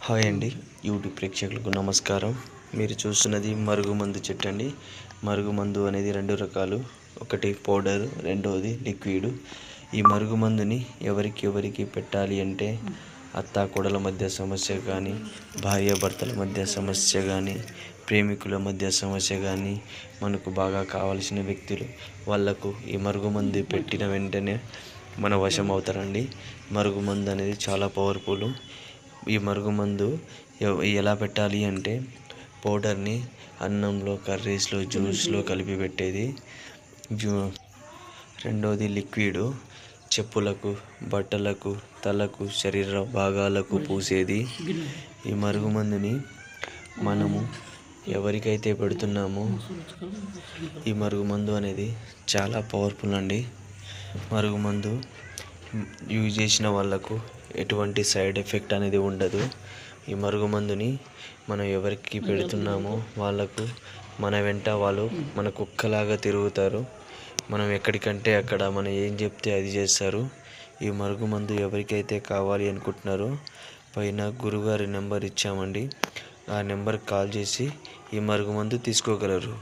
Hi అండి, YouTube ప్రేక్షకులకు నమస్కారం. మీరు చూస్తున్నది మరుగుమందు చెట్టు అండి. మరుగుమందు అనేది రెండు రకాలు, ఒకటి పౌడర్, రెండవది లిక్విడ్. ఈ మరుగుమందుని ఎవరికి పెట్టాలి అంటే అత్తాకోడల మధ్య సమస్య కానీ, భార్యాభర్తల మధ్య సమస్య కానీ, ప్రేమికుల మధ్య సమస్య కానీ, మనకు బాగా కావలసిన వ్యక్తులు వాళ్లకు ఈ మరుగుమందు పెట్టిన వెంటనే మన వశం అవుతారండి. మరుగుమందు అనేది చాలా పవర్ఫుల్. ఈ మరుగుమందు ఎలా పెట్టాలి అంటే పౌడర్ని అన్నంలో, కర్రీస్లో, జ్యూస్లో కలిపి పెట్టేది. రెండోది లిక్విడ్ చెప్పులకు, బట్టలకు, తలకు, శరీర భాగాలకు పూసేది. ఈ మరుగుమందుని మనము ఎవరికైతే పెడుతున్నామో ఈ మరుగుమందు అనేది చాలా పవర్ఫుల్ అండి. మరుగుమందు యూజ్ చేసిన వాళ్ళకు ఎటువంటి సైడ్ ఎఫెక్ట్ అనేది ఉండదు. ఈ మరుగుమందుని మనం ఎవరికి పెడుతున్నామో వాళ్ళకు మన వెంట వాళ్ళు మన కుక్కలాగా తిరుగుతారు. మనం ఎక్కడికంటే అక్కడ మనం ఏం చెప్తే అది చేస్తారు. ఈ మరుగుమందు ఎవరికైతే కావాలి అనుకుంటున్నారో పైన గురుగారి నెంబర్ ఇచ్చామండి. ఆ నెంబర్కి కాల్ చేసి ఈ మరుగుమందు తీసుకోగలరు.